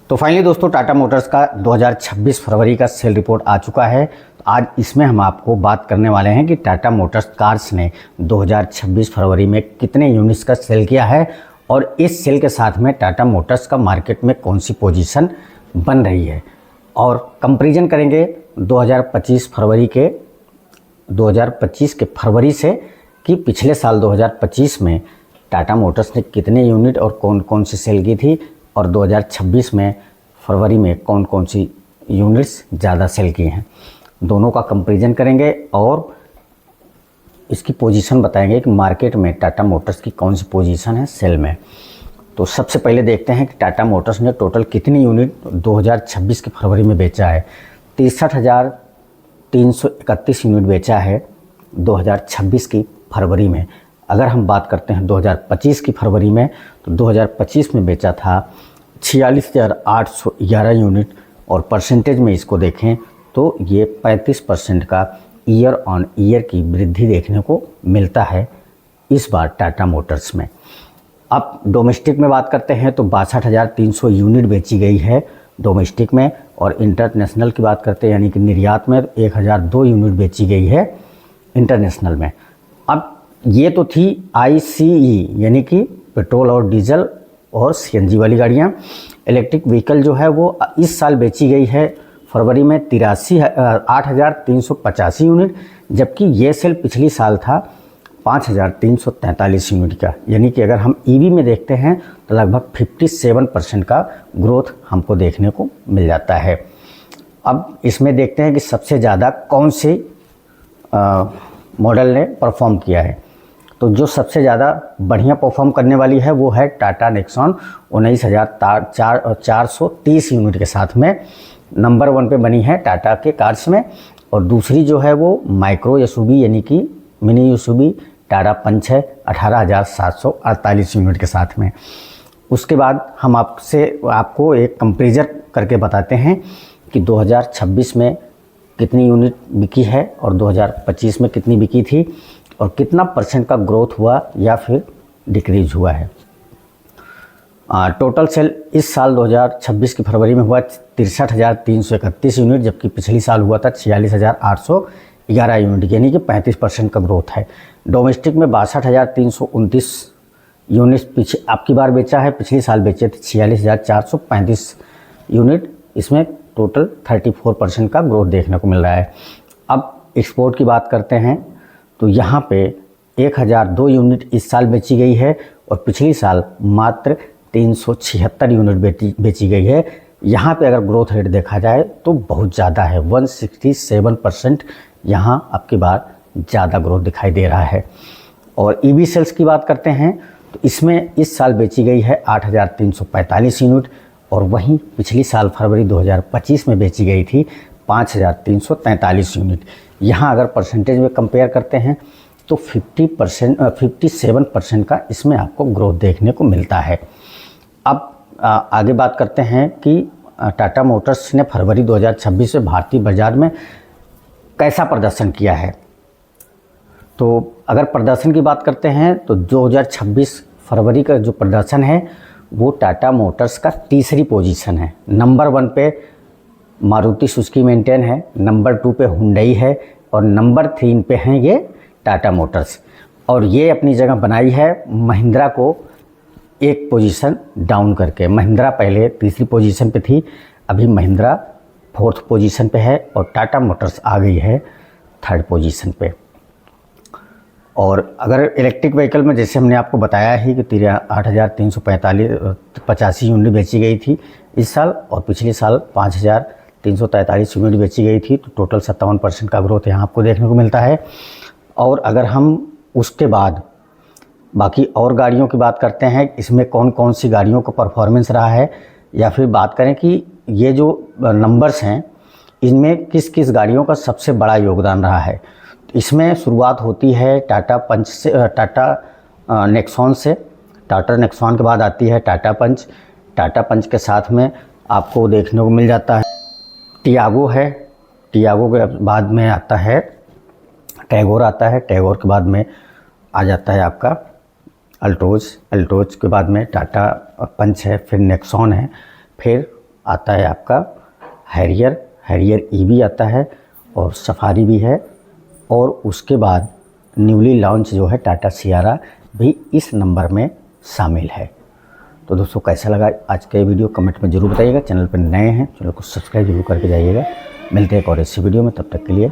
तो फाइनली दोस्तों टाटा मोटर्स का 2026 फरवरी का सेल रिपोर्ट आ चुका है। तो आज इसमें हम आपको बात करने वाले हैं कि टाटा मोटर्स कार्स ने 2026 फरवरी में कितने यूनिट्स का सेल किया है और इस सेल के साथ में टाटा मोटर्स का मार्केट में कौन सी पोजीशन बन रही है, और कंपैरिजन करेंगे 2025 के फरवरी से कि पिछले साल 2025 में टाटा मोटर्स ने कितने यूनिट और कौन कौन सी सेल की थी, और 2026 में फरवरी में कौन कौन सी यूनिट्स ज़्यादा सेल की हैं। दोनों का कंपैरिजन करेंगे और इसकी पोजीशन बताएंगे कि मार्केट में टाटा मोटर्स की कौन सी पोजीशन है सेल में। तो सबसे पहले देखते हैं कि टाटा मोटर्स ने टोटल कितनी यूनिट 2026 के फरवरी में बेचा है। 63,331 यूनिट बेचा है 2026 की फरवरी में। अगर हम बात करते हैं 2025 की फरवरी में, तो 2025 में बेचा था 46,811 यूनिट, और परसेंटेज में इसको देखें तो ये 35% का ईयर ऑन ईयर की वृद्धि देखने को मिलता है इस बार टाटा मोटर्स में। अब डोमेस्टिक में बात करते हैं तो 62,300 यूनिट बेची गई है डोमेस्टिक में, और इंटरनेशनल की बात करते हैं यानी कि निर्यात में 1,002 यूनिट बेची गई है इंटरनेशनल में। अब ये तो थी ICE यानी कि पेट्रोल और डीजल और CNG वाली गाड़ियाँ। इलेक्ट्रिक व्हीकल जो है वो इस साल बेची गई है फरवरी में 8,385 यूनिट, जबकि ये सेल पिछली साल था 5,343 यूनिट का। यानी कि अगर हम EV में देखते हैं तो लगभग 57% का ग्रोथ हमको देखने को मिल जाता है। अब इसमें देखते हैं कि सबसे ज़्यादा कौन से मॉडल ने परफॉर्म किया है। तो जो सबसे ज़्यादा बढ़िया परफॉर्म करने वाली है वो है टाटा नेक्सॉन 19,430 यूनिट के साथ में नंबर 1 पे बनी है टाटा के कार्स में। और दूसरी जो है वो माइक्रो SUV यानी कि मिनी SUV टाटा पंच है 18,748 यूनिट के साथ में। उसके बाद हम आपको एक कंपेरिजन करके बताते हैं कि 2026 में कितनी यूनिट बिकी है और 2025 में कितनी बिकी थी, और कितना % का ग्रोथ हुआ या फिर डिक्रीज हुआ है। टोटल सेल इस साल 2026 की फरवरी में हुआ 63,331 यूनिट, जबकि पिछली साल हुआ था 46,811 यूनिट, यानी कि 35% का ग्रोथ है। डोमेस्टिक में 62,329 यूनिट पीछे आपकी बार बेचा है, पिछली साल बेचे थे 46,435 यूनिट। इसमें टोटल 34% का ग्रोथ देखने को मिल रहा है। अब एक्सपोर्ट की बात करते हैं तो यहाँ पे 1,002 यूनिट इस साल बेची गई है, और पिछली साल मात्र 376 यूनिट बेची गई है। यहाँ पे अगर ग्रोथ रेट देखा जाए तो बहुत ज़्यादा है, 167% यहाँ आपकी बार ज़्यादा ग्रोथ दिखाई दे रहा है। और EV सेल्स की बात करते हैं तो इसमें इस साल बेची गई है 8,345 यूनिट, और वहीं पिछली साल फरवरी 2025 में बेची गई थी 5,343 यूनिट। यहाँ अगर परसेंटेज में कंपेयर करते हैं तो 57% का इसमें आपको ग्रोथ देखने को मिलता है। अब आगे बात करते हैं कि टाटा मोटर्स ने फरवरी 2026 में भारतीय बाजार में कैसा प्रदर्शन किया है। तो अगर प्रदर्शन की बात करते हैं तो 2026 फरवरी का जो प्रदर्शन है वो टाटा मोटर्स का तीसरी पोजीशन है। नंबर 1 पे मारुति सुजुकी मेंटेन है, नंबर 2 पे हुंडई है, और नंबर 3 पे हैं ये टाटा मोटर्स। और ये अपनी जगह बनाई है महिंद्रा को एक पोजीशन डाउन करके। महिंद्रा पहले तीसरी पोजीशन पे थी, अभी महिंद्रा 4th पोजीशन पे है, और टाटा मोटर्स आ गई है 3rd पोजीशन पे। और अगर इलेक्ट्रिक व्हीकल में जैसे हमने आपको बताया ही कि 8,385 यूनिट बेची गई थी इस साल, और पिछले साल 5,343 यूनिट बेची गई थी, तो टोटल 57% का ग्रोथ यहाँ आपको देखने को मिलता है। और अगर हम उसके बाद बाकी और गाड़ियों की बात करते हैं, इसमें कौन कौन सी गाड़ियों का परफॉर्मेंस रहा है, या फिर बात करें कि ये जो नंबर्स हैं इनमें किस किस गाड़ियों का सबसे बड़ा योगदान रहा है। इसमें शुरुआत होती है टाटा पंच से, टाटा नेक्सॉन से। टाटा नेक्सॉन के बाद आती है टाटा पंच। टाटा पंच के साथ में आपको देखने को मिल जाता है टियागो है, टियागो के बाद में आता है टैगोर आता है, टैगोर के बाद में आ जाता है आपका अल्ट्रोज, अल्ट्रोज के बाद में टाटा पंच है, फिर नेक्सॉन है, फिर आता है आपका हैरियर, हैरियर ईवी आता है और सफारी भी है, और उसके बाद न्यूली लॉन्च जो है टाटा सियारा भी इस नंबर में शामिल है। तो दोस्तों कैसा लगा आज का ये वीडियो कमेंट में ज़रूर बताइएगा। चैनल पर नए हैं चैनल को सब्सक्राइब जरूर करके जाइएगा। मिलते हैं एक और ऐसी वीडियो में, तब तक के लिए